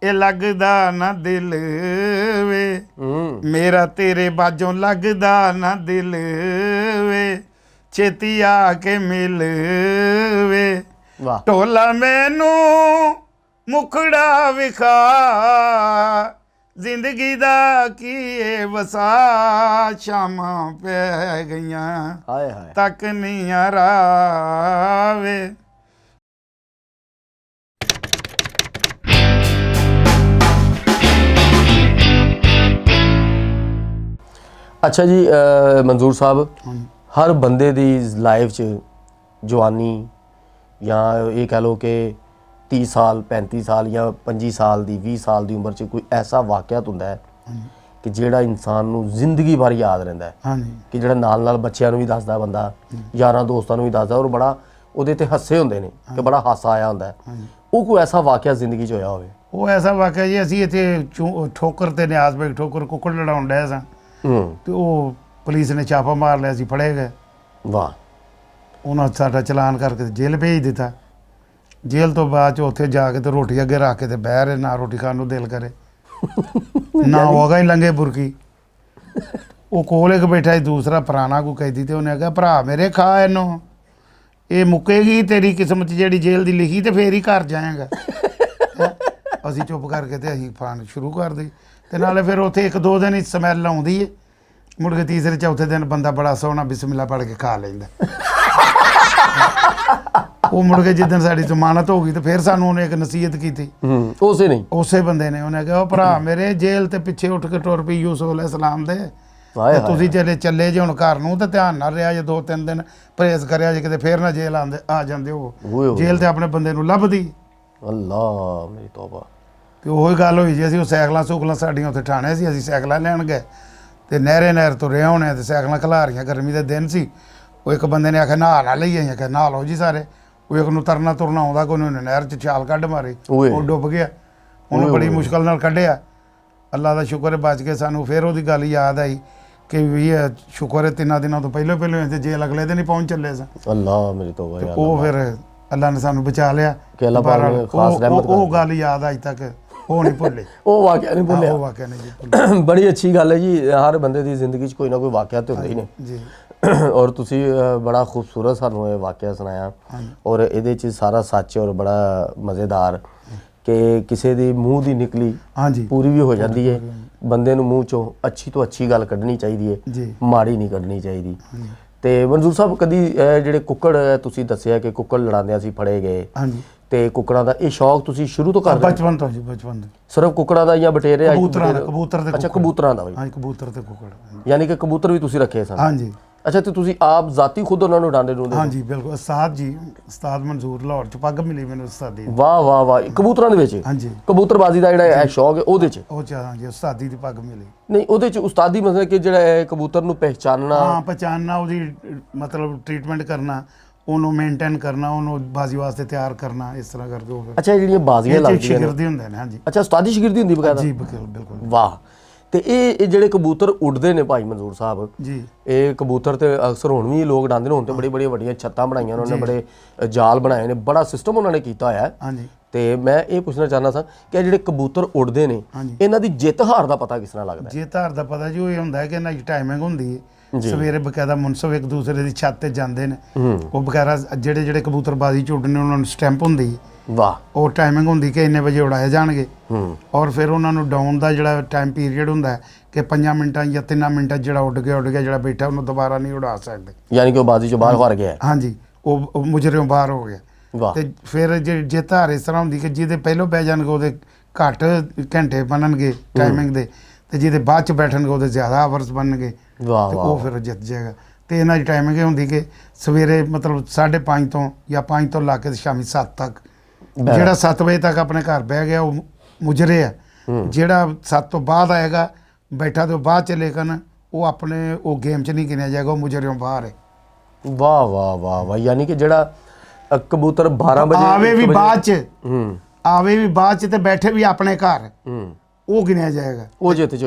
ਇਹ ਲੱਗਦਾ ਨਾ ਦਿਲ ਵੇ ਮੇਰਾ ਤੇਰੇ ਬਾਝੋਂ ਲੱਗਦਾ ਨਾ ਦਿਲ ਵੇ ਛੇਤੀ ਆ ਕੇ ਮਿਲ ਵੇ ਢੋਲਾ ਮੈਨੂੰ ਮੁਖੜਾ ਵਿਖਾ ਜ਼ਿੰਦਗੀ ਦਾ ਕੀ ਏ ਵਸਾ ਸ਼ਾਮਾਂ ਪੈ ਗਈਆਂ ਹਾਏ ਹਾਏ ਤੱਕ ਨਹੀਂ ਆਰਾਵੇ। ਅੱਛਾ ਜੀ ਮਨਜ਼ੂਰ ਸਾਹਿਬ ਹਰ ਬੰਦੇ ਦੀ ਲਾਈਫ 'ਚ ਜਵਾਨੀ ਜਾਂ ਇਹ ਕਹਿ ਲਓ ਕਿ 30 ਸਾਲ 35 ਸਾਲ ਜਾਂ 25 ਸਾਲ ਦੀ 20 ਸਾਲ ਦੀ ਉਮਰ 'ਚ ਕੋਈ ਐਸਾ ਵਾਕਿਆ ਹੁੰਦਾ ਹੈ ਕਿ ਜਿਹੜਾ ਇਨਸਾਨ ਨੂੰ ਜ਼ਿੰਦਗੀ ਭਰ ਯਾਦ ਰਹਿੰਦਾ ਹੈ ਕਿ ਜਿਹੜਾ ਨਾਲ ਨਾਲ ਬੱਚਿਆਂ ਨੂੰ ਵੀ ਦੱਸਦਾ ਬੰਦਾ ਯਾਰਾਂ ਦੋਸਤਾਂ ਨੂੰ ਵੀ ਦੱਸਦਾ ਔਰ ਬੜਾ ਉਹਦੇ ਤੇ ਹੱਸੇ ਹੁੰਦੇ ਨੇ ਕਿ ਬੜਾ ਹਾਸਾ ਆਇਆ ਹੁੰਦਾ ਹੈ। ਉਹ ਕੋਈ ਐਸਾ ਵਾਕਿਆ ਜ਼ਿੰਦਗੀ 'ਚ ਹੋਇਆ ਹੋਵੇ? ਉਹ ਐਸਾ ਵਾਕਿਆ ਜੀ ਅਸੀਂ ਇੱਥੇ ਠੋਕਰ ਤੇ ਨਿਆਜ਼ ਬੇਗ ਠੋਕਰ ਕੁੱਕੜ ਲੜਾਉਣ ਡਿਆ ਸਾਂ ਤੇ ਉਹ ਪੁਲਿਸ ਨੇ ਛਾਪਾ ਮਾਰ ਲਿਆ ਸੀ, ਫੜੇ ਗਏ। ਵਾਹ। ਉਹਨਾਂ ਸਾਡਾ ਚਲਾਨ ਕਰਕੇ ਜੇਲ੍ਹ ਭੇਜ ਦਿੱਤਾ। ਜੇਲ੍ਹ ਤੋਂ ਬਾਅਦ 'ਚ ਉੱਥੇ ਜਾ ਕੇ ਤੇ ਰੋਟੀ ਅੱਗੇ ਰੱਖ ਕੇ ਤੇ ਬਹਿ ਰਹੇ, ਨਾ ਰੋਟੀ ਖਾਣ ਨੂੰ ਦਿਲ ਕਰੇ ਨਾ ਹੋਗਾ ਹੀ ਲੰਗੇ ਬੁਰਕੀ। ਉਹ ਕੋਲ ਇੱਕ ਬੈਠਾ ਸੀ ਦੂਸਰਾ ਪੁਰਾਣਾ ਕੋਈ ਕੈਦੀ ਤੇ ਉਹਨੇ ਕਿਹਾ ਭਰਾ ਮੇਰੇ ਖਾ ਇਹਨੂੰ, ਇਹ ਮੁੱਕੇਗੀ ਤੇਰੀ ਕਿਸਮਤ ਜਿਹੜੀ ਜੇਲ੍ਹ ਦੀ ਲਿਖੀ ਤੇ ਫੇਰ ਹੀ ਘਰ ਜਾਏਗਾ। ਅਸੀਂ ਚੁੱਪ ਕਰਕੇ ਤੇ ਅਸੀਂ ਖਾਣ ਸ਼ੁਰੂ ਕਰ ਦਿੱਤੀ ਤੇ ਨਾਲੇ ਫਿਰ ਉੱਥੇ 1-2 ਦਿਨ ਹੀ ਸਮੈਲ ਆਉਂਦੀ ਹੈ, ਮੁੜ ਕੇ ਤੀਸਰੇ ਚੌਥੇ ਦਿਨ ਬੰਦਾ ਬੜਾ ਸੋਹਣਾ ਬਿਸਮਿਲ੍ਲਾ ਪੜ੍ਹ ਕੇ ਖਾ ਲੈਂਦਾ। ਉਹ ਮੁੜ ਕੇ ਜਿੱਦਣ ਸਾਡੀ ਜ਼ਮਾਨਤ ਹੋ ਗਈ ਤੇ ਫਿਰ ਸਾਨੂੰ ਉਹਨੇ ਇੱਕ ਨਸੀਹਤ ਕੀਤੀ। ਉਸੇ ਬੰਦੇ ਨੇ ਉਹਨੇ ਕਿਹਾ ਉਹ ਭਰਾ ਮੇਰੇ ਜੇਲ੍ਹ ਤੇ ਪਿੱਛੇ ਉੱਠ ਕੇ ਟੁਰ ਪਈ ਯੂਸੁਫ ਅਲੈਹਿਸਲਾਮ ਦੇ, ਤੁਸੀਂ ਚੱਲੇ ਜੇ ਹੁਣ ਘਰ ਨੂੰ ਤੇ ਧਿਆਨ ਨਾਲ ਰਿਹਾ ਜੇ 2-3 ਦਿਨ ਪਰਹੇਜ਼ ਕਰਿਆ ਜੇ ਕਿਤੇ ਫਿਰ ਨਾ ਜੇਲ੍ਹ ਆ ਜਾਂਦੇ ਹੋ। ਜੇਲ੍ਹ ਤੇ ਆਪਣੇ ਬੰਦੇ ਨੂੰ ਲੱਭਦੀ। ਅੱਲਾ ਮੇਰੀ ਤੌਬਾ। ਤੇ ਉਹੀ ਗੱਲ ਹੋਈ ਜੀ, ਅਸੀਂ ਉਹ ਸਾਈਕਲਾਂ ਸੂਕਲਾਂ ਸਾਡੀਆਂ ਉੱਥੇ ਠਾਣੇ ਸੀ, ਅਸੀਂ ਸਾਈਕਲਾਂ ਲੈਣ ਗਏ ਤੇ ਨਹਿਰ ਤੁਰੇ ਹੋਣੇ ਤੇ ਸਾਈਕਲਾਂ ਖਿਲਾ ਰਹੀਆਂ, ਗਰਮੀ ਦੇ ਦਿਨ ਸੀ। ਉਹ ਇੱਕ ਬੰਦੇ ਨੇ ਆਖਿਆ ਨਹਾ ਲਈਏ, ਅਸੀਂ ਆਖਿਆ ਨਹਾ ਲਓ ਜੀ ਸਾਰੇ। ਉਹ ਇੱਕ ਨੂੰ ਤਰਨਾ ਤੁਰਨਾ ਆਉਂਦਾ, ਕੋਈ ਉਹਨੇ ਨਹਿਰ 'ਚ ਛਾਲ ਕੱਢ ਮਾਰੀ, ਉਹ ਡੁੱਬ ਗਿਆ। ਉਹਨੂੰ ਬੜੀ ਮੁਸ਼ਕਲ ਨਾਲ ਕੱਢਿਆ, ਅੱਲਾ ਦਾ ਸ਼ੁਕਰ ਹੈ ਬਚ ਕੇ। ਸਾਨੂੰ ਫਿਰ ਉਹਦੀ ਗੱਲ ਯਾਦ ਆਈ ਕਿ ਵੀ ਸ਼ੁਕਰ ਹੈ 3 ਦਿਨਾਂ ਤੋਂ ਪਹਿਲਾਂ ਤੇ ਜੇਲ੍ਹ ਅਗਲੇ ਦਿਨ ਹੀ ਪਹੁੰਚ ਚੱਲੇ ਸਾਂ। ਅੱਲਾ ਮੇਰੀ ਤੌਬਾ ਯਾਰ। ਉਹ ਫਿਰ ਅੱਲਾ ਨੇ ਸਾਨੂੰ ਬਚਾ ਲਿਆ। ਉਹ ਗੱਲ ਯਾਦ ਅੱਜ ਤੱਕ ਉਹ ਨਹੀਂ ਭੁੱਲੇ। ਉਹ ਵਾਕਿਆ ਨਹੀਂ ਭੁੱਲਿਆ। ਉਹ ਵਾਕਿਆ ਨਹੀਂ ਜੀ। ਬੜੀ ਅੱਛੀ ਗੱਲ ਹੈ ਜੀ, ਹਰ ਬੰਦੇ ਦੀ ਜ਼ਿੰਦਗੀ 'ਚ ਕੋਈ ਨਾ ਕੋਈ ਵਾਕਿਆ ਤੇ ਹੁੰਦੇ ਹੀ ਨੇ ਜੀ। ਔਰ ਤੁਸੀਂ ਬੜਾ ਖੂਬਸੂਰਤ ਸਾਨੂੰ ਇਹ ਵਾਕਿਆ ਸੁਣਾਇਆ ਔਰ ਇਹਦੇ 'ਚ ਸਾਰਾ ਸੱਚ ਔਰ ਬੜਾ ਮਜ਼ੇਦਾਰ ਕਿ ਕਿਸੇ ਦੇ ਮੂੰਹ ਦੀ ਨਿਕਲੀ ਪੂਰੀ ਵੀ ਹੋ ਜਾਂਦੀ ਹੈ। ਬੰਦੇ ਨੂੰ ਮੂੰਹ 'ਚੋਂ ਅੱਛੀ ਤੋਂ ਅੱਛੀ ਗੱਲ ਕੱਢਣੀ ਚਾਹੀਦੀ ਹੈ, ਮਾੜੀ ਨਹੀਂ ਕੱਢਣੀ ਚਾਹੀਦੀ। ਤੇ ਮਨਜ਼ੂਰ ਸਾਹਿਬ ਕਦੀ ਜਿਹੜੇ ਕੁੱਕੜ ਤੁਸੀਂ ਦੱਸਿਆ ਕਿ ਕੁੱਕੜ ਲੜਾਉਂਦੇ ਸੀ ਫੜੇ ਗਏ ਤੇ ਕੁੱਕੜਾਂ ਦਾ ਇਹ ਸ਼ੌਕ ਤੁਸੀਂ ਸ਼ੁਰੂ ਤੋਂ ਕਰਦੇ? ਬਚਪਨ ਤੋਂ ਜੀ, ਬਚਪਨ ਤੋਂ। ਸਿਰਫ ਕੁੱਕੜਾਂ ਦਾ ਜਾਂ ਬਟੇਰੇ? ਕਬੂਤਰ ਦੇ। ਅੱਛਾ, ਕਬੂਤਰਾਂ ਦਾ ਵੀ? ਹਾਂ, ਕਬੂਤਰ ਤੇ ਕੁੱਕੜ। ਯਾਨੀ ਕਿ ਕਬੂਤਰ ਵੀ ਤੁਸੀਂ ਰੱਖੇ ਸਨ? ਹਾਂਜੀ। ਅੱਛਾ, ਤੇ ਤੁਸੀਂ ਆਪ ਜ਼ਾਤੀ ਖੁਦ ਉਹਨਾਂ ਨੂੰ ਡਾਂਡੇ ਡੂੰਦੇ? ਹਾਂਜੀ ਬਿਲਕੁਲ। ਉਸਤਾਦ ਜੀ, ਉਸਤਾਦ ਮਨਜ਼ੂਰ ਲਾਹੌਰ 'ਚ ਪੱਗ ਮਿਲੀ ਮੈਨੂੰ ਉਸਤਾਦੀ। ਵਾਹ ਵਾਹ ਵਾਹ। ਕਬੂਤਰਾਂ ਦੇ ਵਿੱਚ? ਹਾਂਜੀ। ਕਬੂਤਰਬਾਜ਼ੀ ਦਾ ਜਿਹੜਾ ਇਹ ਸ਼ੌਕ ਹੈ ਉਹਦੇ 'ਚ? ਉਹ 'ਚ ਹਾਂਜੀ, ਉਸਤਾਦੀ ਦੀ ਪੱਗ ਮਿਲੀ। ਨਹੀਂ, ਉਹਦੇ 'ਚ ਉਸਤਾਦੀ ਮਤਲਬ ਕਿ ਜਿਹੜਾ ਕਬੂਤਰ ਨੂੰ ਪਹਿਚਾਨਣਾ? ਹਾਂ, ਪਹਿਚਾਨਣਾ, ਉਹਦੀ ਮਤਲਬ ਟ੍ਰੀਟਮੈਂਟ ਕਰਨਾ, ਉਹਨੂੰ ਮੇਨਟੇਨ ਕਰਨਾ, ਉਹਨੂੰ ਬਾਜ਼ੀ ਵਾਸਤੇ ਤਿਆਰ ਕਰਨਾ, ਇਸ ਤਰ੍ਹਾਂ ਕਰਦੇ ਹੋ। ਅੱਛਾ, ਜਿਹੜੀਆਂ ਬਾਜ਼ੀਆਂ ਲੱਗਦੀਆਂ ਨੇ ਸ਼ਾਗਿਰਦੀ ਹੁੰਦੇ ਨੇ? ਹਾਂਜੀ। ਅੱਛਾ, ਉਸਤਾਦੀ ਸ਼ਾਗਿਰਦੀ ਹੁੰਦੀ ਬਕਾਇਦਾ? ਜੀ ਬਿਲਕੁਲ। ਵਾਹ। ਤੇ ਇਹ ਜਿਹੜੇ ਕਬੂਤਰ ਉੱਡਦੇ ਨੇ ਭਾਈ ਮਨਜ਼ੂਰ ਸਾਹਿਬ ਜੀ, ਇਹ ਕਬੂਤਰ ਤੇ ਅਕਸਰ ਹੁਣ ਵੀ ਲੋਕ ਡਾਂਦੇ ਨੇ, ਹੁਣ ਤੇ ਬੜੀ ਵੱਡੀਆਂ ਛੱਤਾਂ ਬਣਾਈਆਂ ਉਹਨਾਂ ਨੇ, ਬੜੇ ਜਾਲ ਬਣਾਏ ਨੇ, ਬੜਾ ਸਿਸਟਮ ਉਹਨਾਂ ਨੇ ਕੀਤਾ ਹੋਇਆ। ਹਾਂਜੀ। ਤੇ ਮੈਂ ਇਹ ਪੁੱਛਣਾ ਚਾਹੁੰਦਾ ਸਾਂ ਕਿ ਜਿਹੜੇ ਕਬੂਤਰ ਉੱਡਦੇ ਨੇ ਇਹਨਾਂ ਦੀ ਜਿੱਤ ਹਾਰ ਦਾ ਪਤਾ ਕਿਸ ਤਰ੍ਹਾਂ ਲੱਗਦਾ? ਜਿੱਤ ਹਾਰ ਦਾ ਪਤਾ ਜੀ ਉਹ ਇਹ ਹੁੰਦਾ ਹੈ ਕਿ ਇਹਨਾਂ ਦੀ ਟਾਈਮਿੰਗ ਹੁੰਦੀ ਹੈ। ਸਵੇਰੇ ਬਕਾਇਦਾ ਮੁਨਸਫ ਇੱਕ ਦੂਸਰੇ ਦੀ ਛੱਤ ਤੇ ਜਾਂਦੇ ਨੇ, ਉਹ ਬਕਾਇਦਾ ਜਿਹੜੇ ਕਬੂਤਰਬਾਜ਼ੀ ਚ ਉੱਡਣੇ ਉਹਨਾਂ ਨੂੰ ਸਟੈਂਪ ਹੁੰਦੀ ਹੈ। ਵਾਹ। ਉਹ ਟਾਈਮਿੰਗ ਹੁੰਦੀ ਕਿ ਇੰਨੇ ਵਜੇ ਉਡਾਏ ਜਾਣਗੇ ਔਰ ਫਿਰ ਉਹਨਾਂ ਨੂੰ ਡਾਊਨ ਦਾ ਜਿਹੜਾ ਟਾਈਮ ਪੀਰੀਅਡ ਹੁੰਦਾ ਹੈ ਕਿ 5 ਮਿੰਟਾਂ ਜਾਂ 3 ਮਿੰਟਾਂ ਜਿਹੜਾ ਉੱਡ ਗਿਆ ਜਿਹੜਾ ਬੈਠਾ ਉਹਨੂੰ ਦੁਬਾਰਾ ਨਹੀਂ ਉਡਾ ਸਕਦੇ। ਯਾਨੀ ਕਿ ਉਹ ਬਾਜ਼ੀ ਚੋਂ ਬਾਹਰ ਗਿਆ? ਹਾਂਜੀ, ਉਹ ਮੁਜਰਿਓਂ ਬਾਹਰ ਹੋ ਗਿਆ। ਤੇ ਫਿਰ ਜੇ ਜਿੱਤ ਹਾਰ ਇਸ ਤਰ੍ਹਾਂ ਹੁੰਦੀ ਕਿ ਜਿਹਦੇ ਪਹਿਲੋਂ ਪੈ ਜਾਣਗੇ ਉਹਦੇ ਘੱਟ ਘੰਟੇ ਬਣਨਗੇ ਟਾਈਮਿੰਗ ਦੇ, ਤੇ ਜਿਹਦੇ ਬਾਅਦ ਚ ਬੈਠਣਗੇ ਉਹਦੇ ਜ਼ਿਆਦਾ ਆਵਰਸ ਬਣਨਗੇ ਤੇ ਉਹ ਫਿਰ ਜਿੱਤ ਜਾਏਗਾ। ਤੇ ਇਹਨਾਂ ਦੀ ਟਾਈਮਿੰਗ ਇਹ ਹੁੰਦੀ ਕਿ ਸਵੇਰੇ ਮਤਲਬ 5:30 ਤੋਂ ਜਾਂ 5 ਤੋਂ ਲਾ ਕੇ ਸ਼ਾਮੀ 7 ਤੱਕ, ਜਿਹੜਾ 7 ਵਜੇ ਤੱਕ ਆਪਣੇ ਘਰ ਬਹਿ ਗਿਆ ਉਹ ਮੁਜਰੇ ਆ। ਜਿਹੜਾ 7 ਤੋਂ ਬਾਅਦ ਆਏਗਾ ਬੈਠਾ ਤੇ ਬਾਅਦ ਚ, ਲੇਕਿਨ ਉਹ ਆਪਣੇ ਉਹ ਗੇਮ ਚ ਨਹੀਂ ਗਿਣਿਆ ਜਾਏਗਾ, ਉਹ ਮੁਜਰਿਓਂ ਬਾਹਰ ਹੈ। ਵਾਹ ਵਾਹ ਵਾਹ ਵਾਹ। ਯਾਨੀ ਕਿ ਜਿਹੜਾ ਕਬੂਤਰ 12 ਵਜੇ ਆਵੇ ਵੀ ਬਾਅਦ ਚ ਤੇ ਬੈਠੇ ਵੀ ਆਪਣੇ ਘਰ, ਉਹ ਗਿਣਿਆ ਜਾਏਗਾ, ਉਹ ਜਿੱਤ ਚ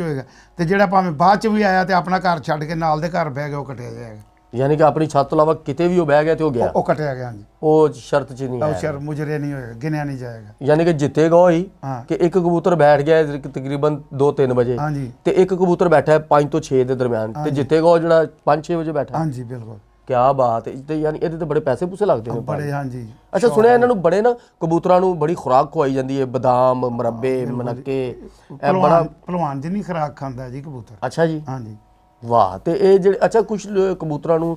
ਹੋਏਗਾ। ਤੇ ਜਿਹੜਾ ਭਾਵੇਂ ਬਾਅਦ ਚ ਵੀ ਆਇਆ ਤੇ ਆਪਣਾ ਘਰ ਛੱਡ ਕੇ ਨਾਲ ਦੇ ਘਰ ਬਹਿ ਗਿਆ ਉਹ ਕੱਟਿਆ ਜਾਏਗਾ। ਯਾਨੀ ਕਿ ਆਪਣੀ ਛੱਤ ਤੋਂ ਇਲਾਵਾ ਕਿਤੇ ਵੀ ਉਹ ਬਹਿ ਗਿਆ ਤੇ ਉਹ ਗਿਆ, ਉਹ ਕੱਟਿਆ ਗਿਆ ਜੀ, ਉਹ ਸ਼ਰਤ 'ਚ ਨਹੀਂ ਉਹ ਹੈ। ਸ਼ਰ ਮੁਜਰੇ ਨਹੀਂ ਹੋਏਗਾ, ਗਿਣਿਆ ਨਹੀਂ ਜਾਏਗਾ। ਯਾਨੀ ਕਿ ਜਿੱਤੇਗਾ ਉਹ ਹੀ ਹਾਂ ਕਿ ਇੱਕ ਕਬੂਤਰ ਬੈਠ ਗਿਆ ਤਕਰੀਬਨ 2-3 ਵਜੇ ਹਾਂਜੀ ਤੇ ਇੱਕ ਕਬੂਤਰ ਬੈਠਾ ਹੈ 5 ਤੋਂ 6 ਦੇ ਦਰਮਿਆਨ ਤੇ ਜਿੱਤੇਗਾ ਉਹ ਜਿਹੜਾ 5-6 ਵਜੇ ਬੈਠਾ। ਹਾਂਜੀ ਬਿਲਕੁਲ। ਕਿਆ ਬਾਤ ਹੈ। ਤੇ ਯਾਨੀ ਇਹਦੇ ਤੇ ਬੜੇ ਪੈਸੇ ਪੂਸੇ ਲੱਗਦੇ ਨੇ ਬੜੇ ਹਾਂਜੀ। ਅੱਛਾ ਸੁਣਿਆ ਇਹਨਾਂ ਨੂੰ ਬੜੇ ਨਾ ਕਬੂਤਰਾਂ ਨੂੰ ਬੜੀ ਖੁਰਾਕ ਖਵਾਈ ਜਾਂਦੀ ਹੈ, ਬਦਾਮ, ਮੁਰੱਬੇ, ਮਨੱਕੇ, ਇਹ ਬੜਾ ਭਲਵਾਨ ਜਿੰਨੀ ਖੁਰਾਕ ਖਾਂਦਾ ਜੀ ਕਬੂਤਰ। ਅੱਛਾ ਜੀ, ਹਾਂਜੀ ਵਾਹ। ਤੇ ਇਹ ਜਿਹੜੇ ਅੱਛਾ ਕੁਝ ਕਬੂਤਰਾਂ ਨੂੰ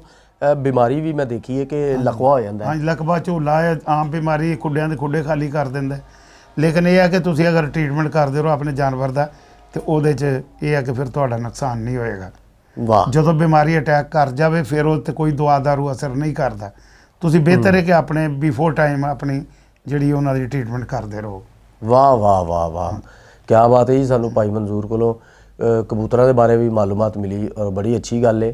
ਬਿਮਾਰੀ ਵੀ ਮੈਂ ਦੇਖੀ ਹੈ ਕਿ ਲਕਵਾ ਹੋ ਜਾਂਦਾ ਹੈ। ਹਾਂਜੀ ਲਕਵਾ ਝੋਲਾ ਹੈ ਆਮ ਬਿਮਾਰੀ, ਖੁੱਡਿਆਂ ਦੇ ਖੁੱਡੇ ਖਾਲੀ ਕਰ ਦਿੰਦਾ, ਲੇਕਿਨ ਇਹ ਹੈ ਕਿ ਤੁਸੀਂ ਅਗਰ ਟ੍ਰੀਟਮੈਂਟ ਕਰਦੇ ਰਹੋ ਆਪਣੇ ਜਾਨਵਰ ਦਾ ਤੇ ਉਹਦੇ 'ਚ ਇਹ ਹੈ ਕਿ ਫਿਰ ਤੁਹਾਡਾ ਨੁਕਸਾਨ ਨਹੀਂ ਹੋਏਗਾ। ਵਾਹ। ਜਦੋਂ ਬਿਮਾਰੀ ਅਟੈਕ ਕਰ ਜਾਵੇ ਫਿਰ ਉਹ ਤੇ ਕੋਈ ਦਵਾ ਦਾਰੂ ਅਸਰ ਨਹੀਂ ਕਰਦਾ। ਤੁਸੀਂ ਬਿਹਤਰ ਹੈ ਕਿ ਆਪਣੇ ਬਿਫੋਰ ਟਾਈਮ ਆਪਣੀ ਜਿਹੜੀ ਉਹਨਾਂ ਦੀ ਟ੍ਰੀਟਮੈਂਟ ਕਰਦੇ ਰਹੋ। ਵਾਹ ਵਾਹ ਵਾਹ ਵਾਹ, ਕਿਆ ਬਾਤ ਹੈ ਜੀ। ਸਾਨੂੰ ਭਾਈ ਮਨਜ਼ੂਰ ਕੋਲੋਂ ਕਬੂਤਰਾਂ ਦੇ ਬਾਰੇ ਵੀ ਮਾਲੂਮਾਤ ਮਿਲੀ ਔਰ ਬੜੀ ਅੱਛੀ ਗੱਲ ਹੈ।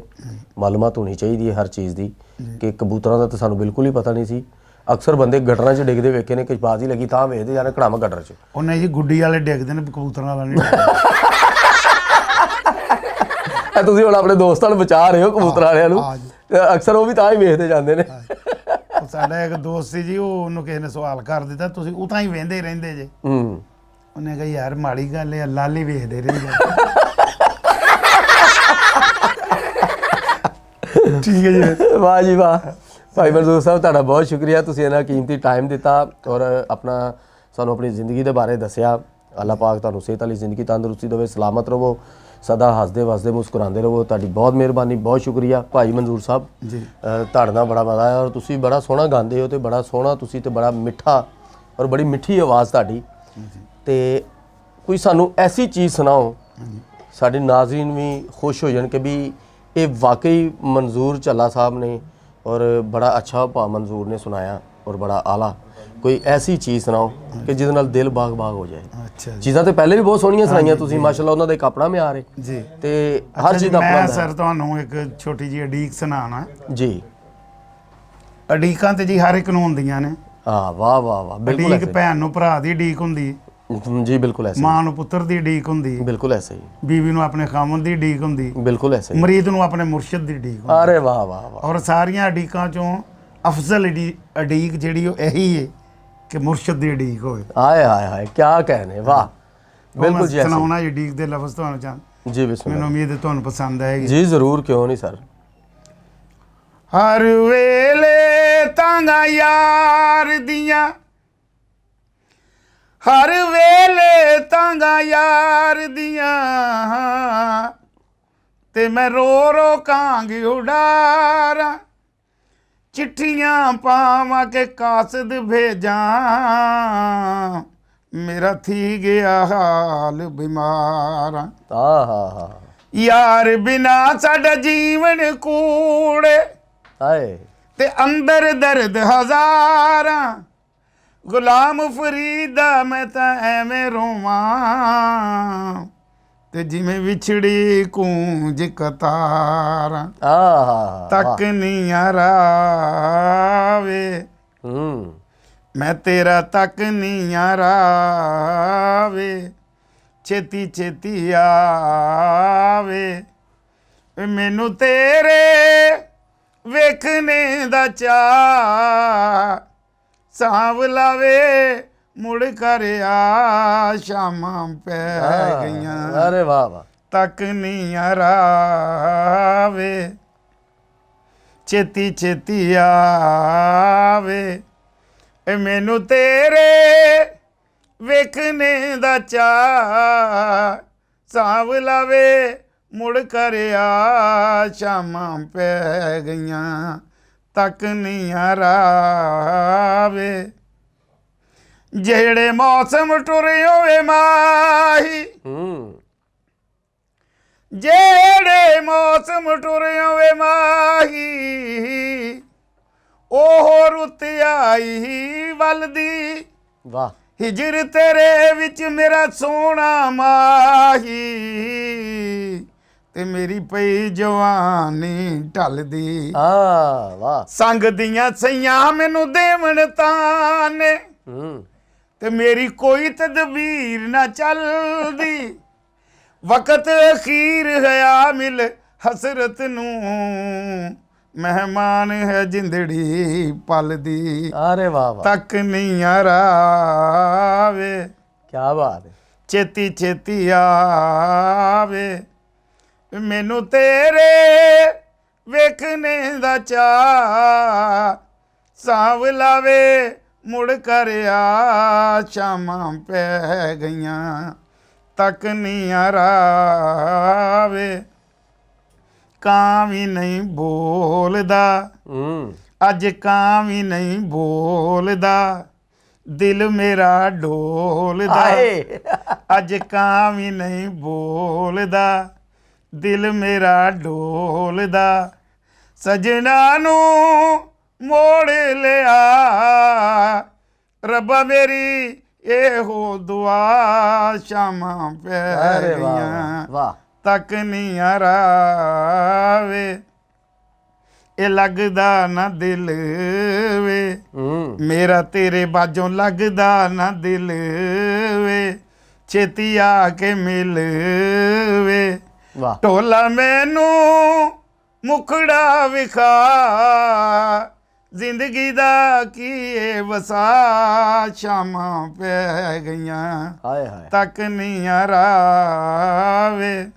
ਮਾਲੂਮਾਤ ਹੋਣੀ ਚਾਹੀਦੀ ਹੈ ਹਰ ਚੀਜ਼ ਦੀ ਕਿ ਕਬੂਤਰਾਂ ਦਾ ਤਾਂ ਸਾਨੂੰ ਬਿਲਕੁਲ ਹੀ ਪਤਾ ਨਹੀਂ ਸੀ। ਅਕਸਰ ਬੰਦੇ ਗਟਰਾਂ 'ਚ ਡਿੱਗਦੇ ਵੇਖੇ ਨੇ ਕਿ ਬਾਜ਼ੀ ਲੱਗੀ ਤਾਂ ਵੇਖਦੇ ਜਾਣੇ ਘੜਾਮ ਗਟਰ 'ਚ। ਉਹਨੇ ਜੀ ਗੁੱਡੀ ਵਾਲੇ ਡਿੱਗਦੇ ਨੇ, ਕਬੂਤਰਾਂ ਵਾਲਾ ਨਹੀਂ ਡਿੱਗਦਾ। ਤੁਸੀਂ ਹੁਣ ਆਪਣੇ ਦੋਸਤਾਂ ਨੂੰ ਬਚਾ ਰਹੇ ਹੋ ਕਬੂਤਰਾਂ ਵਾਲਿਆਂ ਨੂੰ, ਅਕਸਰ ਉਹ ਵੀ ਤਾਂ ਹੀ ਵੇਖਦੇ ਜਾਂਦੇ ਨੇ। ਸਾਡਾ ਇੱਕ ਦੋਸਤ ਸੀ ਜੀ, ਉਹਨੂੰ ਕਿਸੇ ਨੇ ਸਵਾਲ ਕਰ ਦਿੱਤਾ, ਤੁਸੀਂ ਉਹ ਤਾਂ ਹੀ ਵੇਂਦੇ ਰਹਿੰਦੇ ਜੇ। ਉਹਨੇ ਕਿਹਾ ਯਾਰ ਮਾੜੀ ਗੱਲ ਹੈ, ਲਾਲੀ ਵੇਖਦੇ ਰਹਿੰਦੇ। ਠੀਕ ਹੈ ਜੀ। ਵਾਹ ਜੀ ਵਾਹ। ਭਾਈ ਮਨਜ਼ੂਰ ਸਾਹਿਬ ਤੁਹਾਡਾ ਬਹੁਤ ਸ਼ੁਕਰੀਆ, ਤੁਸੀਂ ਇਹਨਾਂ ਕੀਮਤੀ ਟਾਈਮ ਦਿੱਤਾ ਔਰ ਆਪਣਾ ਸਾਨੂੰ ਆਪਣੀ ਜ਼ਿੰਦਗੀ ਦੇ ਬਾਰੇ ਦੱਸਿਆ। ਅੱਲਾਹ ਪਾਕ ਤੁਹਾਨੂੰ ਸਿਹਤ ਵਾਲੀ ਜ਼ਿੰਦਗੀ, ਤੰਦਰੁਸਤੀ ਦੇਵੇ, ਸਲਾਮਤ ਰਹੋ, ਸਦਾ ਹੱਸਦੇ ਵਸਦੇ ਮੁਸਕਰਾਉਂਦੇ ਰਹੋ। ਤੁਹਾਡੀ ਬਹੁਤ ਮਿਹਰਬਾਨੀ, ਬਹੁਤ ਸ਼ੁਕਰੀਆ ਭਾਈ ਮਨਜ਼ੂਰ ਸਾਹਿਬ ਜੀ। ਤੁਹਾਡੇ ਨਾਲ ਬੜਾ ਮਜ਼ਾ ਆਇਆ ਔਰ ਤੁਸੀਂ ਬੜਾ ਸੋਹਣਾ ਗਾਉਂਦੇ ਹੋ ਤੇ ਬੜਾ ਸੋਹਣਾ ਤੁਸੀਂ ਤੇ ਬੜਾ ਮਿੱਠਾ ਔਰ ਬੜੀ ਮਿੱਠੀ ਆਵਾਜ਼ ਤੁਹਾਡੀ। ਤੇ ਕੋਈ ਸਾਨੂੰ ਐਸੀ ਚੀਜ਼ ਸੁਣਾਓ ਸਾਡੇ ਨਾਜ਼ਰੀਨ ਵੀ ਖੁਸ਼ ਹੋ ਜਾਣ ਕਿ ਵੀ ਇਹ ਵਾਕਈ ਮਨਜ਼ੂਰ ਝੱਲਾ ਸਾਹਿਬ ਨੇ ਔਰ ਬੜਾ ਅੱਛਾ ਭਾ ਮਨਜ਼ੂਰ ਨੇ ਸੁਣਾਇਆ ਔਰ ਬੜਾ ਆਲਾ। ਕੋਈ ਐਸੀ ਚੀਜ਼ ਸੁਣਾਓ ਕਿ ਜਿਹਦੇ ਨਾਲ ਦਿਲ ਬਾਗ-ਬਾਗ ਹੋ ਜਾਏ। ਅੱਛਾ ਜੀ। ਚੀਜ਼ਾਂ ਤੇ ਪਹਿਲੇ ਵੀ ਬਹੁਤ ਸੋਹਣੀਆਂ ਸੁਣਾਈਆਂ ਤੁਸੀਂ, ਮਾਸ਼ਾਅੱਲਾ, ਉਹਨਾਂ ਦਾ ਇੱਕ ਆਪਣਾ ਮਿਆਰ ਹੈ ਜੀ ਤੇ ਹਰ ਚੀਜ਼ ਦਾ ਆਪਣਾ ਮੈਂ ਸਰ ਤੁਹਾਨੂੰ ਇੱਕ ਛੋਟੀ ਜਿਹੀ ਅਡੀਕ ਸੁਣਾਉਣਾ ਜੀ। ਅਡੀਕਾਂ ਤੇ ਜੀ ਹਰ ਇੱਕ ਨੂੰ ਹੁੰਦੀਆਂ ਨੇ। ਹਾਂ ਵਾਹ ਵਾਹ ਵਾਹ, ਬਿਲਕੁਲ ਅਡੀਕ ਭੈਣ ਨੂੰ ਭਰਾ ਦੀ ਅਡੀਕ ਹੁੰਦੀ, ਜੀ ਬਿਲਕੁਲ ਐਸੇ, ਮਾਂ ਨੂੰ ਪੁੱਤਰ ਦੀ ਅਡੀਕ ਹੁੰਦੀ, ਬਿਲਕੁਲ ਐਸੇ ਹੀ, ਬੀਵੀ ਨੂੰ ਆਪਣੇ ਖਾਮਨ ਦੀ ਅਡੀਕ ਹੁੰਦੀ, ਬਿਲਕੁਲ ਐਸੇ ਹੀ, ਮਰੀਦ ਨੂੰ ਆਪਣੇ ਮੁਰਸ਼ਿਦ ਦੀ ਅਡੀਕ ਹੁੰਦੀ। ਅਰੇ ਵਾਹ ਵਾਹ ਵਾਹ। ਔਰ ਸਾਰੀਆਂ ਅਡੀਕਾਂ ਚੋਂ ਅਫਜ਼ਲ ਅਡੀਕ ਜਿਹੜੀ ਉਹ ਇਹੀ ਹੈ ਕਿ ਮੁਰਸ਼ਿਦ ਦੀ ਅਡੀਕ ਹੋਵੇ। ਹਾਏ ਹਾਏ ਹਾਏ, ਕਿਆ ਕਹਿਣੇ, ਵਾਹ। ਬਿਲਕੁਲ ਜੀ, ਸੁਣਾਉਣਾ ਜੀ ਅਡੀਕ ਦੇ ਲਫ਼ਜ਼ ਤੁਹਾਨੂੰ ਜੀ ਬਿਸਮਿਲ੍ਲਾ। ਮੈਨੂੰ ਉਮੀਦ ਹੈ ਤੁਹਾਨੂੰ ਪਸੰਦ ਆਏਗੀ ਜੀ ਜ਼ਰੂਰ, ਕਿਉਂ ਨਹੀਂ ਸਰ। ਹਰ ਵੇਲੇ ਤਾਂਗਾ ਯਾਰ ਦੀਆਂ, ਹਰ ਵੇਲੇ ਤਾਂਗਾ ਯਾਰ ਦੀਆਂ, ਤੇ ਮੈਂ ਰੋ ਰੋ ਕਾਂਗ ਉਡਾਰਾਂ, ਚਿੱਠੀਆਂ ਪਾਵਾਂ ਕੇ ਕਾਸਦ ਭੇਜਾਂ, ਮੇਰਾ ਥੀ ਗਿਆ ਹਾਲ ਬਿਮਾਰਾਂ। ਆਹਾ ਯਾਰ ਬਿਨਾ ਸਾਡਾ ਜੀਵਨ ਕੂੜੇ, ਹਾਏ ਤੇ ਅੰਦਰ ਦਰਦ ਹਜ਼ਾਰਾਂ, ਗੁਲਾਮ ਫਰੀਦਾ ਮੈਂ ਤਾਂ ਐਵੇਂ ਰੋਵਾਂ, ਤੇ ਜਿਵੇਂ ਵਿਛੜੀ ਕੂੰਜ ਕਤਾਰਾਂ, ਆਹਾ ਤੱਕ ਨਹੀਂ ਰਾਵੇ, ਮੈਂ ਤੇਰਾ ਤੱਕ ਨਹੀਂ ਰਾਵੇ, ਛੇਤੀ ਛੇਤੀ ਆਵੇ, ਮੈਨੂੰ ਤੇਰੇ ਵੇਖਣੇ ਦਾ ਚਾਅ, ਸਾਂਭ ਲਾਵੇ ਮੁੜ ਕਰ ਆ, ਸ਼ਾਮਾਂ ਪੈ ਗਈਆਂ ਅਰੇ ਵਾਹ ਵਾਹ, ਤੱਕ ਨਹੀਂ ਰਾਵੇ, ਛੇਤੀ ਛੇਤੀ ਆਵੇ, ਮੈਨੂੰ ਤੇਰੇ ਵੇਖਣੇ ਦਾ ਚਾਅ, ਸਾਂਭ ਲਾਵੇ ਮੁੜ ਕਰ ਆ, ਸ਼ਾਮਾਂ ਪੈ ਗਈਆਂ ਤੱਕ ਨਹੀਂ ਰਾਵੇ, ਜਿਹੜੇ ਮੌਸਮ ਟੁਰੇ ਹੋਵੇ ਮਾਹੀ, ਜਿਹੜੇ ਮੌਸਮ ਟੁਰੇ ਹੋਵੇ ਮਾਹੀ, ਉਹ ਰੁੱਤ ਆਈ ਵੱਲਦੀ, ਵਾਹ, ਹਿਜਰ ਤੇਰੇ ਵਿੱਚ ਮੇਰਾ ਸੋਹਣਾ ਮਾਹੀ, ਤੇ ਮੇਰੀ ਪਈ ਜਵਾਨੀ ਢਲਦੀ, ਵਾਹ, ਸੰਗ ਸੰਗ ਦੀਆਂ ਸਈਆਂ ਮੈਨੂੰ ਦੇਵਣ ਤਾਨੇ, ਤੇ ਮੇਰੀ ਕੋਈ ਤਦਬੀਰ ਨਾ ਚੱਲਦੀ, ਵਕਤ ਅਖੀਰ ਹਇਆ ਮਿਲ ਹਸਰਤ ਨੂੰ, ਮਹਿਮਾਨ ਹੈ ਜਿੰਦੜੀ ਪਲਦੀ ਅਰੇ ਵਾਹ ਵਾਹ, ਤੱਕ ਨਹੀਂ ਆਵੇ ਕੀ ਬਾਤ ਹੈ। ਛੇਤੀ ਛੇਤੀ ਆਵੇ ਮੈਨੂੰ ਤੇਰੇ ਵੇਖਣੇ ਦਾ ਚਾਅ ਸਾਂਵਲਾ ਵੇ ਮੁੜ ਕਰ ਆ ਸ਼ਾਮਾਂ ਪੈ ਗਈਆਂ ਤੱਕ ਨਹੀਂ ਆਵੇ ਕਾਂ ਵੀ ਨਹੀਂ ਬੋਲਦਾ ਅੱਜ ਕਾਂ ਵੀ ਨਹੀਂ ਬੋਲਦਾ ਦਿਲ ਮੇਰਾ ਡੋਲਦਾ ਹਾਏ ਅੱਜ ਕਾਂ ਵੀ ਨਹੀਂ ਬੋਲਦਾ ਦਿਲ ਮੇਰਾ ਡੋਲਦਾ ਸਜਣਾ ਨੂੰ ਮੋੜ ਲਿਆ ਰੱਬਾ ਮੇਰੀ ਇਹੋ ਦੁਆ ਸ਼ਾਮਾਂ ਪੈ ਅਰੇ ਵਾਹ ਗਈਆਂ ਵਾਹ, ਤੱਕ ਨਹੀਂ ਆਵੇ ਇਹ ਲੱਗਦਾ ਨਾ ਦਿਲ ਵੇ ਮੇਰਾ ਤੇਰੇ ਬਾਝੋਂ ਲੱਗਦਾ ਨਾ ਦਿਲ ਵੇ ਛੇਤੀ ਆ ਕੇ ਮਿਲ ਵੇ ਵਾਹ ਢੋਲਾ ਮੈਨੂੰ ਮੁਖੜਾ ਵਿਖਾ ਜ਼ਿੰਦਗੀ ਦਾ ਕੀ ਏ ਵਸਾ ਸ਼ਾਮਾਂ ਪੈ ਗਈਆਂ ਹਾਏ ਹਾਏ, ਤੱਕ ਨਹੀਂ ਆਵੇ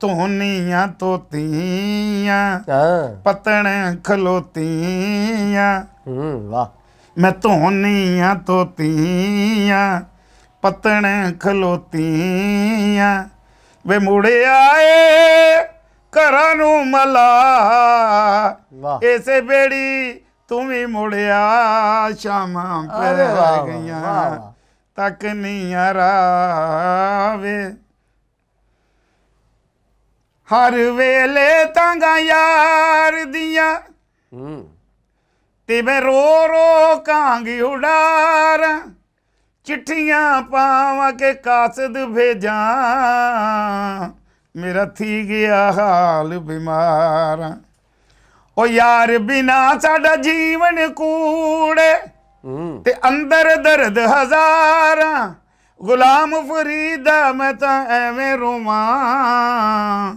ਧੋਨੀਆਂ ਤੋਤੀਆਂ ਹਾਂ ਪਤਣ ਖਲੋਤੀਆਂ ਵਾਹ, ਮੈਂ ਧੋਨੀਆਂ ਤੋਤੀਆਂ ਪਤਣ ਖਲੋਤੀਆਂ ਵੇ ਮੁੜੇ ਆਏ ਘਰਾਂ ਨੂੰ ਮਲਾ ਵਾਹ ਇਸੇ ਬੇੜੀ ਤੂੰ ਵੀ ਮੁੜਿਆ ਸ਼ਾਮਾਂ ਅਰੇ ਵਾਹ ਪੈ ਵਾਹ, ਗਈਆਂ ਵਾਹ ਵਾਹ, ਤੱਕ ਨਹੀਂ ਆਵੇ ਹਰ ਵੇਲੇ ਤਾਂਗਾ ਯਾਰ ਦੀਆਂ ਤੇ ਮੈਂ ਰੋ ਰੋ ਕਾਂਗੀ ਉਡਾਰਾਂ ਚਿੱਠੀਆਂ ਪਾਵਾਂ ਕੇ ਕਾਸਦ ਭੇਜਾਂ ਮੇਰਾ ਥੀ ਗਿਆ ਹਾਲ ਬਿਮਾਰਾਂ ਉਹ ਯਾਰ ਬਿਨਾ ਸਾਡਾ ਜੀਵਨ ਕੂੜੇ ਤੇ ਅੰਦਰ ਦਰਦ ਹਜ਼ਾਰਾਂ ਗੁਲਾਮ ਫਰੀਦਾ ਮੈਂ ਤਾਂ ਐਵੇਂ ਰੋਵਾਂ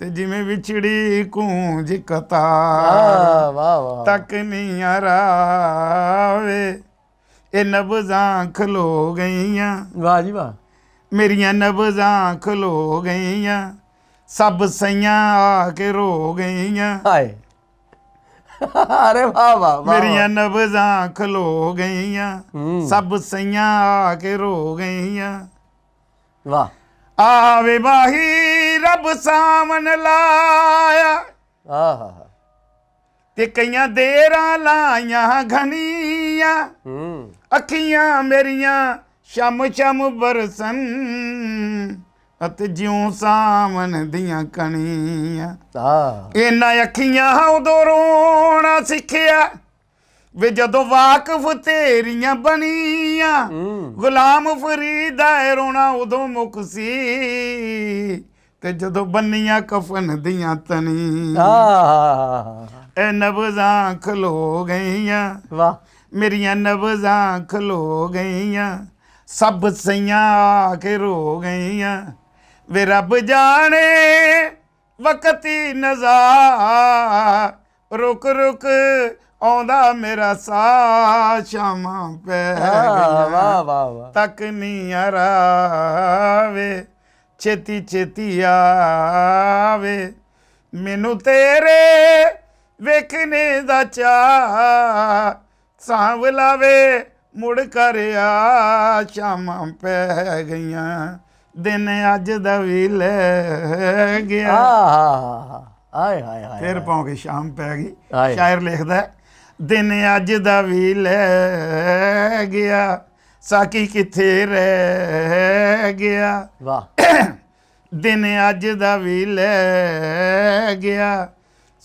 ਤੇ ਜਿਵੇਂ ਵਿਛੜੀ ਕੂੰਜ ਕਤਾਰ ਵਾਹ ਵਾਹ, ਤੱਕ ਨਹੀਂ ਆਵੇ ਇਹ ਨਬਜ਼ਾਂ ਖਲੋ ਗਈਆਂ ਵਾਹ ਜੀ ਵਾਹ, ਮੇਰੀਆਂ ਨਬਜ਼ਾਂ ਖਲੋ ਗਈਆਂ ਸਭ ਸਈਆਂ ਆ ਕੇ ਰੋ ਗਈਆਂ ਹਾਏ ਅਰੇ ਵਾਹ ਵਾਹ ਵਾਹ, ਮੇਰੀਆਂ ਨਬਜ਼ਾਂ ਖਲੋ ਗਈਆਂ ਸਭ ਸਈਆਂ ਆ ਕੇ ਰੋ ਗਈਆਂ ਵਾਹ, ਆਵੇ ਮਾਹੀ ਰੱਬ ਸਾਮਨ ਲਾਇਆ ਆਹਾ ਤੇ ਕਈਆਂ ਦੇਰਾਂ ਲਾਈਆਂ ਘਨੀਆਂ ਅੱਖੀਆਂ ਮੇਰੀਆਂ ਸ਼ਮ ਸ਼ਮ ਬਰਸਨ ਅਤੇ ਜਿਉਂ ਸਾਵਨ ਦੀਆਂ ਕਣੀਆਂ ਇਹਨਾਂ ਅੱਖੀਆਂ ਉਦੋਂ ਰੋਣਾ ਸਿੱਖਿਆ ਵੇ ਜਦੋਂ ਵਾਕਫ ਤੇਰੀਆਂ ਬਣੀਆਂ ਗੁਲਾਮ ਫਰੀਦਾ ਰੋਣਾ ਉਦੋਂ ਮੁੱਕ ਸੀ ਤੇ ਜਦੋਂ ਬੰਨੀਆਂ ਕਫਨ ਦੀਆਂ ਤਨੀਆਂ ਇਹ ਨਬਜ਼ਾਂ ਖਲੋ ਗਈਆਂ ਵਾਹ, ਮੇਰੀਆਂ ਨਬਜ਼ਾਂ ਖਲੋ ਗਈਆਂ ਸਭ ਸਈਆਂ ਆ ਕੇ ਰੋ ਗਈਆਂ ਵੇ ਰੱਬ ਜਾਣੇ ਵਕਤੀ ਨਜ਼ਾ ਰੁਕ ਰੁਕ ਆਉਂਦਾ ਮੇਰਾ ਸਾਹ ਸ਼ਾਮਾਂ ਪੈ ਵਾਹ ਗਈਆਂ ਵਾਹ ਵਾਹ, ਤੱਕ ਨਹੀਂ ਆਵੇ ਛੇਤੀ ਛੇਤੀ ਆਵੇ ਮੈਨੂੰ ਤੇਰੇ ਵੇਖਣੇ ਦਾ ਚਾਅ ਸਾਂਵਲਾ ਵੇ ਮੁੜ ਕਰ ਆ ਸ਼ਾਮਾਂ ਪੈ ਗਈਆਂ ਦਿਨ ਅੱਜ ਦਾ ਵੀ ਲੈ ਗਿਆ ਹਾਏ ਹਾਏ ਹਾਏ, ਫਿਰ ਪਾਉ ਕੇ ਸ਼ਾਮ ਪੈ ਗਈ ਹਾਏ। ਸ਼ਾਇਰ ਲਿਖਦਾ ਦਿਨ ਅੱਜ ਦਾ ਵੀ ਲੈ ਗਿਆ ਸਾਕੀ ਕਿੱਥੇ ਰਹਿ ਗਿਆ ਵਾਹ ਦਿਨ ਅੱਜ ਦਾ ਵੀ ਲੈ ਗਿਆ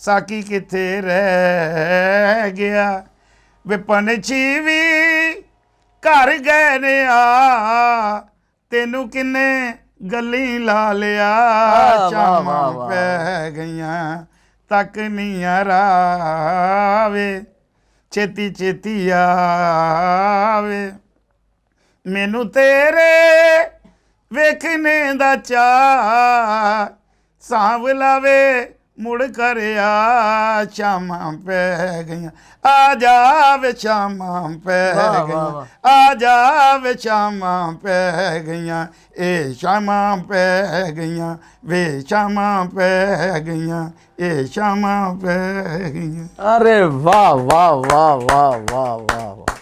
ਸਾਕੀ ਕਿੱਥੇ ਰਹਿ ਗਿਆ ਵੇ ਪੰਛੀ ਵੀ ਘਰ ਗਏ ਨੇ ਆ ਤੈਨੂੰ ਕਿੰਨੇ ਗੱਲੀ ਲਾ ਲਿਆ ਵਾਹ, ਸ਼ਾਮਾਂ ਵਾਹ, ਵਾਹ। ਪੈ ਗਈਆਂ ਤੱਕ ਨਹੀਂ ਆਵੇ ਛੇਤੀ ਛੇਤੀ ਆਵੇ ਮੈਨੂੰ ਤੇਰੇ ਵੇਖਣੇ ਦਾ ਚਾਅ ਸਾਂਵਲਾ ਵੇ ਮੁੜ ਕਰ ਆ ਸ਼ਾਮਾਂ ਪੈ ਗਈਆਂ ਆ ਜਾ ਵੇ ਸ਼ਾਮਾਂ ਪੈ ਵਾਹ, ਗਈਆਂ ਵਾਹ। ਆ ਜਾ ਵੇ ਸ਼ਾਮਾਂ ਪੈ ਗਈਆਂ ਇਹ ਸ਼ਾਮਾਂ ਪੈ ਗਈਆਂ ਵੇ ਸ਼ਾਮਾਂ ਪੈ ਗਈਆਂ ਇਹ ਸ਼ਾਮਾਂ ਪੈ ਗਈਆਂ। अरे वाह वाह वाह वाह वाह वाह वाह,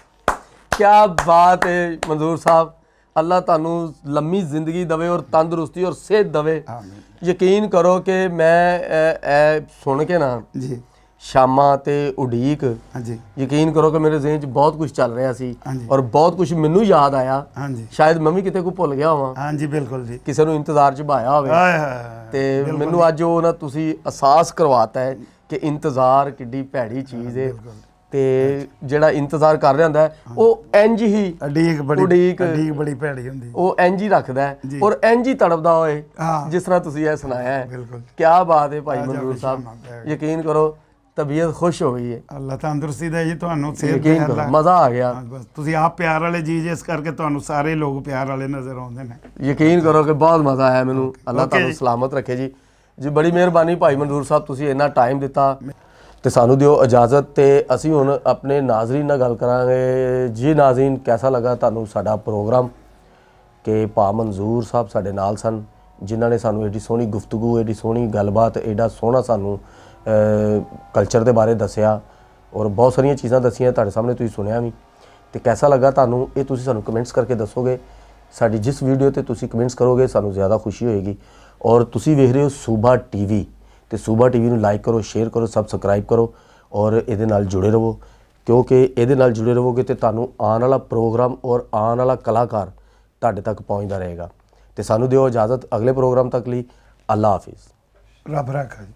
क्या बात है मंजूर साहब। अल्लाह ਤੁਹਾਨੂੰ ਲੰਮੀ ਜ਼ਿੰਦਗੀ ਦੇਵੇ ਔਰ ਤੰਦਰੁਸਤੀ ਔਰ ਸਿਹਤ ਦੇਵੇ। ਆਮੀਨ ਯਕੀਨ ਕਰੋ ਕਿ ਮੈਂ ਇਹ ਸੁਣ ਕੇ ਨਾ ਜੀ ਸ਼ਾਮਾਂ ਤੇ ਉਡੀਕ, ਹਾਂਜੀ ਯਕੀਨ ਕਰੋ ਕਿ ਮੇਰੇ ਜ਼ਿਹਨ 'ਚ ਬਹੁਤ ਕੁਝ ਚੱਲ ਰਿਹਾ ਸੀ ਹਾਂਜੀ। ਔਰ ਬਹੁਤ ਕੁਝ ਮੈਨੂੰ ਯਾਦ ਆਇਆ। ਹਾਂਜੀ ਸ਼ਾਇਦ ਮੈਂ ਵੀ ਕਿਤੇ ਕੋ ਭੁੱਲ ਗਿਆ ਹੋਵਾਂ, ਹਾਂਜੀ ਬਿਲਕੁਲ ਜੀ ਕਿਸੇ ਨੂੰ ਇੰਤਜ਼ਾਰ 'ਚ ਭਾਇਆ ਹੋਵੇ। ਆਏ ਹਾਏ ਤੇ ਮੈਨੂੰ ਅੱਜ ਉਹ ਨਾ ਤੁਸੀਂ ਅਹਿਸਾਸ ਕਰਵਾਤਾ ਹੈ ਕਿ ਇੰਤਜ਼ਾਰ ਕਿੱਡੀ ਭੈੜੀ ਚੀਜ਼ ਹੈ। ਬਿਲਕੁਲ। ਤੇ ਜਿਹੜਾ ਇੰਤਜ਼ਾਰ ਕਰ ਰਿਹਾ ਹੁੰਦਾ ਹੈ ਉਹ ਇੰਜ ਹੀ ਅਡੀਕ ਉਡੀਕ ਬੜੀ ਭੈੜੀ ਹੁੰਦੀ ਉਹ ਇੰਜ ਹੀ ਰੱਖਦਾ ਹੈ ਜੀ। ਔਰ ਇੰਜ ਹੀ ਤੜਪਦਾ ਹੋਏ ਹਾਂ ਜਿਸ ਤਰ੍ਹਾਂ ਤੁਸੀਂ ਇਹ ਸੁਣਾਇਆ ਹੈ। ਬਿਲकुल। ਕਿਆ ਬਾਤ ਹੈ ਭਾਈ ਆ ਜਾ ਮਨਜ਼ੂਰ ਸਾਹਿਬ, ਸ਼ਾਮਾਂ ਪੈ ਯਕੀਨ ਕਰੋ ਤਬੀਅਤ ਖੁਸ਼ ਹੋ ਗਈ ਹੈ। ਅੱਲਾਹ ਤੰਦਰੁਸਤੀ ਦੇ ਜੀ ਤੁਹਾਨੂੰ ਸਿਹਤ ਦੇ ਯਕੀਨ ਕਰੋ ਅੱਲਾਹ ਮਜ਼ਾ ਆ ਗਿਆ। ਹਾਂ, ਬਸ ਤੁਸੀਂ ਆਪ ਪਿਆਰ ਵਾਲੇ ਜੀ ਇਸ ਕਰਕੇ ਤੁਹਾਨੂੰ ਸਾਰੇ ਲੋਕ ਪਿਆਰ ਵਾਲੇ ਨਜ਼ਰ ਆਉਂਦੇ ਨੇ। ਯਕੀਨ ਕਰੋ ਕਿ ਬਹੁਤ ਮਜ਼ਾ ਆਇਆ ਮੈਨੂੰ। ਅੱਲਾਹ Okay ਤੁਹਾਨੂੰ ਜੀ। ਸਲਾਮਤ ਰੱਖੇ ਜੀ। ਜੀ ਬੜੀ ਮਿਹਰਬਾਨੀ ਭਾਈ ਮਨਜ਼ੂਰ ਸਾਹਿਬ, ਤੁਸੀਂ ਇੰਨਾ ਟਾਈਮ ਦਿੱਤਾ ਤੇ ਸਾਨੂੰ ਦਿਓ ਇਜਾਜ਼ਤ। ਤੇ ਅਸੀਂ ਹੁਣ ਆਪਣੇ ਨਾਜ਼ਰੀਨ ਨਾਲ ਗੱਲ ਕਰਾਂਗੇ। ਜੀ ਨਾਜ਼ਰੀਨ, ਕੈਸਾ ਲੱਗਾ ਤੁਹਾਨੂੰ ਸਾਡਾ ਪ੍ਰੋਗਰਾਮ? ਕਿ ਭਾ ਮਨਜ਼ੂਰ ਸਾਹਿਬ ਸਾਡੇ ਨਾਲ ਸਨ, ਜਿਨ੍ਹਾਂ ਨੇ ਸਾਨੂੰ ਏਡੀ ਸੋਹਣੀ ਗੁਫ਼ਤਗੂ, ਏਡੀ ਸੋਹਣੀ ਗੱਲਬਾਤ, ਏਡਾ ਸੋਹਣਾ ਸਾਨੂੰ ਕਲਚਰ ਦੇ ਬਾਰੇ ਦੱਸਿਆ ਔਰ ਬਹੁਤ ਸਾਰੀਆਂ ਚੀਜ਼ਾਂ ਦੱਸੀਆਂ ਤੁਹਾਡੇ ਸਾਹਮਣੇ, ਤੁਸੀਂ ਸੁਣਿਆ ਵੀ। ਤੇ ਕੈਸਾ ਲੱਗਾ ਤੁਹਾਨੂੰ ਇਹ ਤੁਸੀਂ ਸਾਨੂੰ ਕਮੈਂਟਸ ਕਰਕੇ ਦੱਸੋਗੇ। ਸਾਡੀ ਜਿਸ ਵੀਡੀਓ ਤੇ ਤੁਸੀਂ ਕਮੈਂਟਸ ਕਰੋਗੇ ਸਾਨੂੰ ਜ਼ਿਆਦਾ ਖੁਸ਼ੀ ਹੋਏਗੀ। ਔਰ ਤੁਸੀਂ ਵੇਖ ਰਹੇ ਹੋ ਸੂਬਾ ਟੀਵੀ, ਤੇ ਸੂਬਾ ਟੀਵੀ ਨੂੰ ਲਾਈਕ ਕਰੋ, ਸ਼ੇਅਰ ਕਰੋ, ਸਬਸਕ੍ਰਾਈਬ ਕਰੋ ਔਰ ਇਹਦੇ ਨਾਲ ਜੁੜੇ ਰਹੋ, ਕਿਉਂਕਿ ਇਹਦੇ ਨਾਲ ਜੁੜੇ ਰਹੋਗੇ ਤੇ ਤੁਹਾਨੂੰ ਆਉਣ ਵਾਲਾ ਪ੍ਰੋਗਰਾਮ ਔਰ ਆਉਣ ਵਾਲਾ ਕਲਾਕਾਰ ਤੁਹਾਡੇ ਤੱਕ ਪਹੁੰਚਦਾ ਰਹੇਗਾ। ਤੇ ਸਾਨੂੰ ਦਿਓ ਇਜਾਜ਼ਤ ਅਗਲੇ ਪ੍ਰੋਗਰਾਮ ਤੱਕ ਲਈ। ਅੱਲਾ ਹਾਫਿਜ਼। ਰੱਬ ਰਾਖਾ ਜੀ।